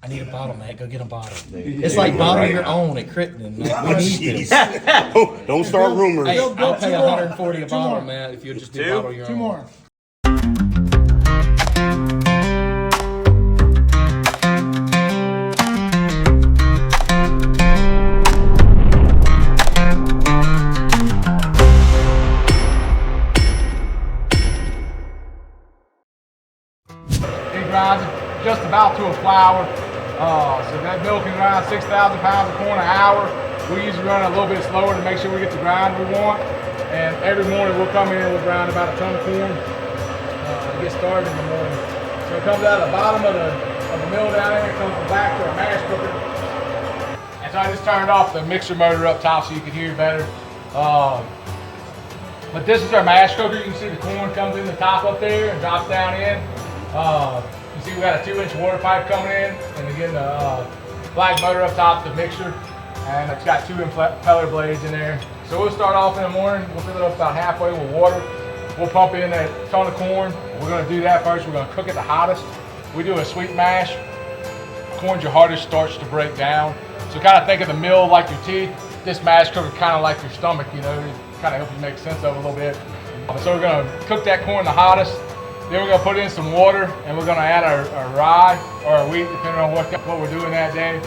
I need a bottle, man. Go get a bottle. It's like bottle your own at Crittenden. We need this. Don't start rumors. Hey, I'll pay $140 a bottle, man, if you'll just do bottle your own. Two more. It grinds just about to a flour. So that mill can grind 6,000 pounds of corn an hour. We usually run it a little bit slower to make sure we get the grind we want. And every morning we'll come in and we'll grind about a ton of corn to get started in the morning. So it comes out of the bottom of the mill down there, it comes back to our mash cooker. And so I just turned off the mixer motor up top so you can hear better. But this is our mash cooker. You can see the corn comes in the top up there and drops down in. You see we got a 2-inch water pipe coming in, and again the black motor up top, the mixer, and it's got 2 impeller blades in there. So we'll start off in the morning, we'll fill it up about halfway with water. We'll pump in a ton of corn. We're gonna do that first. We're gonna cook it the hottest. We do a sweet mash. Corn's your hardest starch to break down. So kind of think of the mill like your teeth. This mash cooker kind of like your stomach, you know, kind of help you make sense of it a little bit. So we're gonna cook that corn the hottest. Then we're gonna put in some water, and we're gonna add our rye or our wheat, depending on what we're doing that day.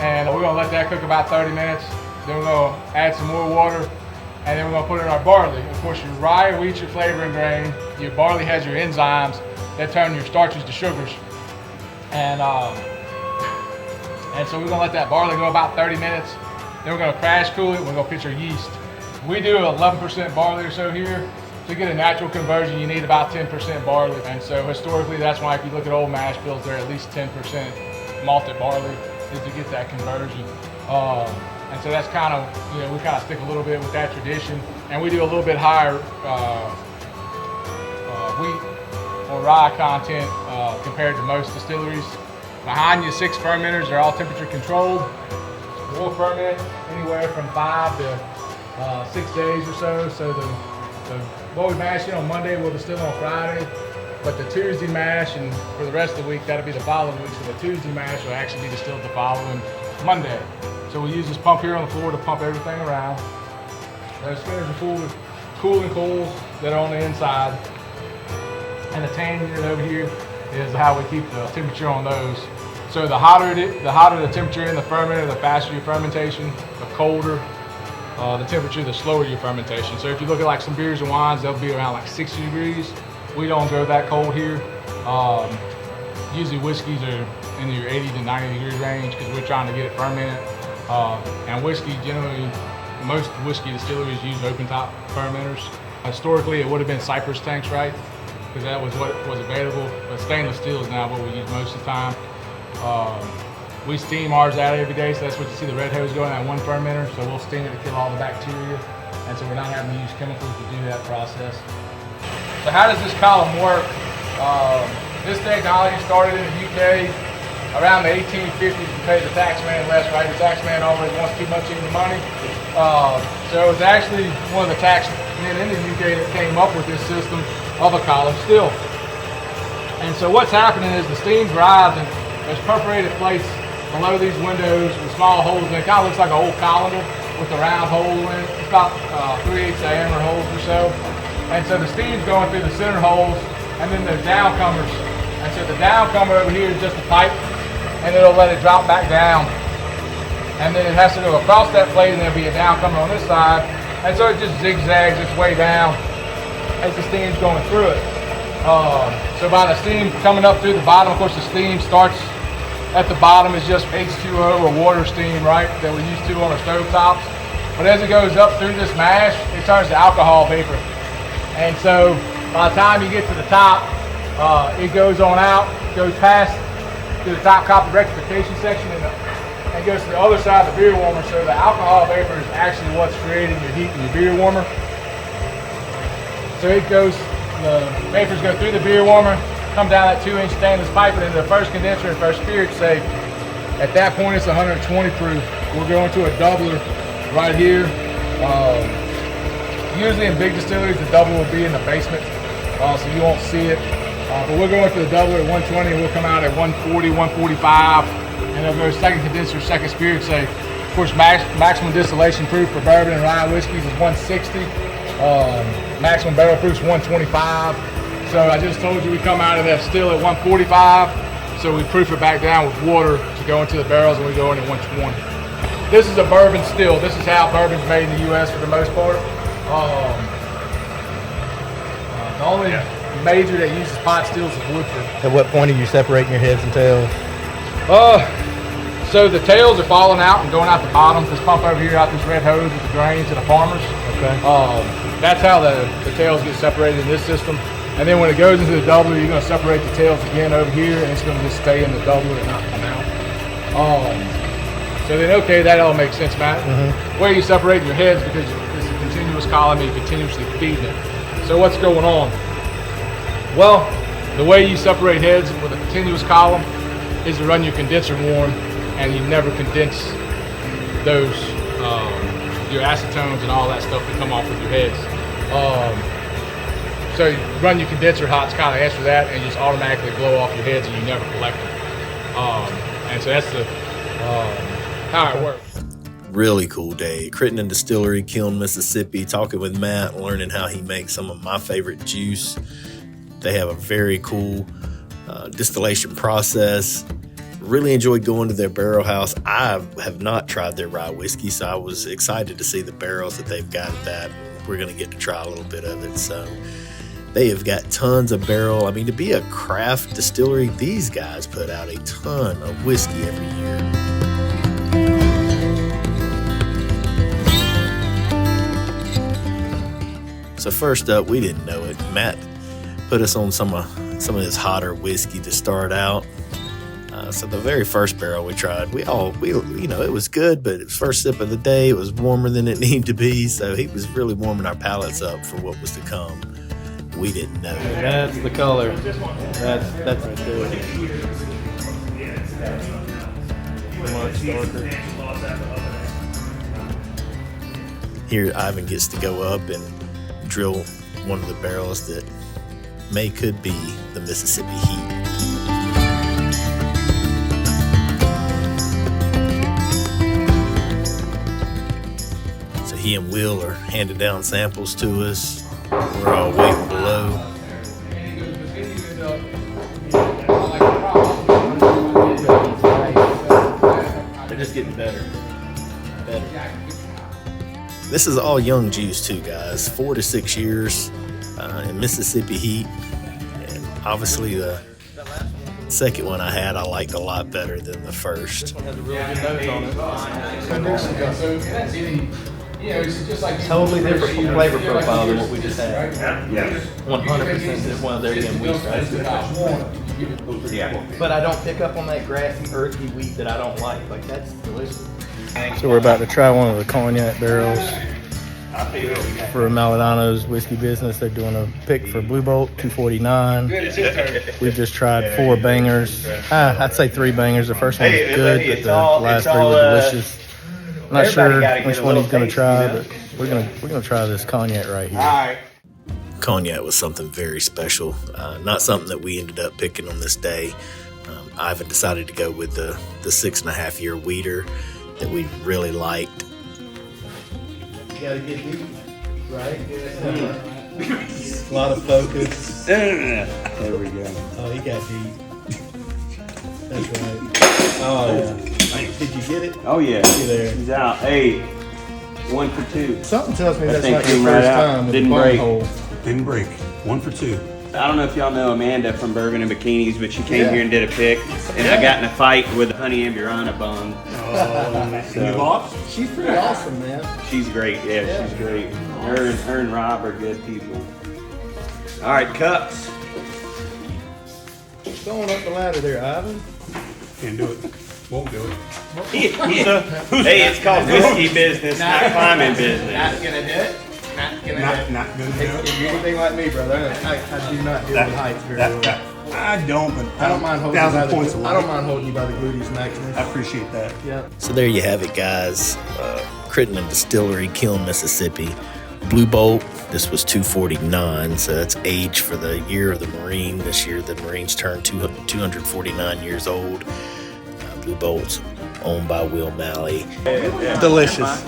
And we're gonna let that cook about 30 minutes. Then we're gonna add some more water, and then we're gonna put in our barley. Of course, your rye or wheat's your flavoring grain. Your barley has your enzymes that turn your starches to sugars. And so we're gonna let that barley go about 30 minutes. Then we're gonna crash cool it, and we're gonna pitch our yeast. We do 11% barley or so here. To get a natural conversion, you need about 10% barley. And so historically, that's why if you look at old mash bills, they're at least 10% malted barley is to get that conversion. And so that's kind of, you know, we kind of stick a little bit with that tradition. And we do a little bit higher wheat or rye content compared to most distilleries. Behind you, 6 fermenters, they're all temperature controlled. We'll ferment anywhere from 5 to 6 days or so. So what we mash in on Monday, we'll distill on Friday. But the Tuesday mash, and for the rest of the week, that'll be the following week. So the Tuesday mash will actually be distilled the following Monday. So we use this pump here on the floor to pump everything around. Those spinners are full with cooling coils that are on the inside. And the tan unit over here is how we keep the temperature on those. So the hotter the temperature in the fermenter, the faster your fermentation, the colder the temperature, the slower your fermentation. So if you look at like some beers and wines, they'll be around like 60 degrees. We don't go that cold here. Usually whiskeys are in your 80 to 90 degree range because we're trying to get it fermented. And whiskey, generally, most whiskey distilleries use open top fermenters. Historically, it would have been Cypress tanks, right? Because that was what was available. But stainless steel is now what we use most of the time. We steam ours out every day, so that's what you see the red hose going in that one fermenter. So we'll steam it to kill all the bacteria, and so we're not having to use chemicals to do that process. So how does this column work? This technology started in the UK around the 1850s to pay the tax man less, right? The tax man always wants too much in the money. So it was actually one of the tax men in the UK that came up with this system of a column still. And so what's happening is the steam drives, and there's perforated plates below these windows with small holes, and it kind of looks like an old colander with a round hole in it. It's about 3/8 diameter holes or so. And so the steam's going through the center holes, and then there's downcomers. And so the downcomer over here is just a pipe, and it'll let it drop back down. And then it has to go across that plate, and there'll be a downcomer on this side. And so it just zigzags its way down as the steam's going through it. So by the steam coming up through the bottom, of course the steam starts at the bottom is just H2O or water steam, right, that we're used to on our stove tops. But as it goes up through this mash, it turns to alcohol vapor. And so by the time you get to the top, it goes on out, goes past to the top copper rectification section, and goes to the other side of the beer warmer. So the alcohol vapor is actually what's creating your heat in your beer warmer. So it goes, the vapors go through the beer warmer, come down that 2-inch stainless pipe and into the first condenser and first spirit safe. At that point, it's 120 proof. We're going to a doubler right here. Usually in big distilleries, the doubler will be in the basement, so you won't see it. But we're going to the doubler at 120, and we'll come out at 140, 145. and they'll go second condenser, second spirit. Say, of course, maximum distillation proof for bourbon and rye whiskeys is 160. Maximum barrel proof is 125. So I just told you we come out of that still at 145. So we proof it back down with water to go into the barrels, and we go in at 120. This is a bourbon still. This is how bourbon's made in the U.S. for the most part. The only major that uses pot stills is Woodford. At what point are you separating your heads and tails? So the tails are falling out and going out the bottom. This pump over here out this red hose with the grains to the farmers. Okay. That's how the tails get separated in this system. And then when it goes into the doubler, you're going to separate the tails again over here, and it's going to just stay in the doubler and not come out. So then, okay, that all makes sense, Matt. Mm-hmm. Where you separate your heads because it's a continuous column and you're continuously feeding it. So what's going on? Well, the way you separate heads with a continuous column is to run your condenser warm, and you never condense those, your acetones and all that stuff that come off with your heads. So you run your condenser hot to kind of answer that, and you just automatically blow off your heads, and you never collect them. And so that's the how it works. Really cool day. Crittenden Distillery, Kiln, Mississippi, talking with Matt, learning how he makes some of my favorite juice. They have a very cool distillation process. Really enjoyed going to their barrel house. I have not tried their rye whiskey, so I was excited to see the barrels that they've got at that. We're going to get to try a little bit of it. So they have got tons of barrel. I mean, to be a craft distillery, these guys put out a ton of whiskey every year. So first up, we didn't know it. Matt put us on some of his hotter whiskey to start out. So the very first barrel we tried, we it was good, but it was first sip of the day. It was warmer than it needed to be. So he was really warming our palates up for what was to come. We didn't know. That's the color. That's right there. Much darker. Here, Ivan gets to go up and drill one of the barrels that could be the Mississippi Heat. So he and Will are handing down samples to us. We're all waiting below. They're just getting better. This is all young juice too, guys. 4 to 6 years in Mississippi Heat. And obviously the second one I had, I liked a lot better than the first. This one has a really good note on it. Totally different flavor profile than what we just had. Yeah. 100% well, there again, wheat, right? Yeah. But I don't pick up on that grassy, earthy wheat that I don't like. Like, that's delicious. So we're about to try one of the cognac barrels for Maldonado's whiskey business. They're doing a pick for Blue Bolt, 249. We've just tried 4 bangers. I'd say 3 bangers. The first one was good, but the last 3 were delicious. I'm not sure which one he's going to try, but we're gonna try this cognac right here. Cognac was something very special. Not something that we ended up picking on this day. Ivan decided to go with the 6.5-year wheater that we really liked. You gotta get deep, right? A lot of focus. There we go. Oh, he got deep. That's right. Oh, yeah. Did you get it? Oh yeah, You there? he's out. Hey, 1 for 2. Something tells me That that's thing not your came right first out. time with Didn't the break. hole. Didn't break. 1 for 2. I don't know if y'all know Amanda from Bourbon and Bikinis, but she came Yeah. here and did a pick, and I got in a fight with Honey Amburana bum. You lost? She's pretty awesome, man. She's great. Yeah, she's great. Her and Rob are good people. All right, cups. Going up the ladder there, Ivan. Can't do it. Won't do it. Hey, it's called whiskey business, not climbing business. Not gonna do it. Not gonna do it. Not gonna do it. If you're anything like me, brother, I do not deal with heights very well. I don't, but I don't mind holding you by 1,000 points the, away. I don't mind holding you by the gluteus maximus. I appreciate that. Yeah. So there you have it, guys. Crittenden Distillery, Kiln, Mississippi. Blue Bolt, this was 249, so that's age for the year of the Marine. This year the Marines turned 249 years old. Blue Bolts, owned by Will Maley. Delicious.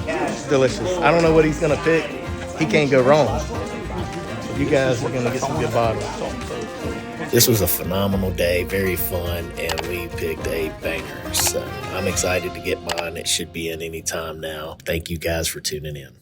Delicious. I don't know what he's going to pick. He can't go wrong. You guys are going to get some good bottles. This was a phenomenal day, very fun, and we picked a banger. So I'm excited to get mine. It should be in any time now. Thank you guys for tuning in.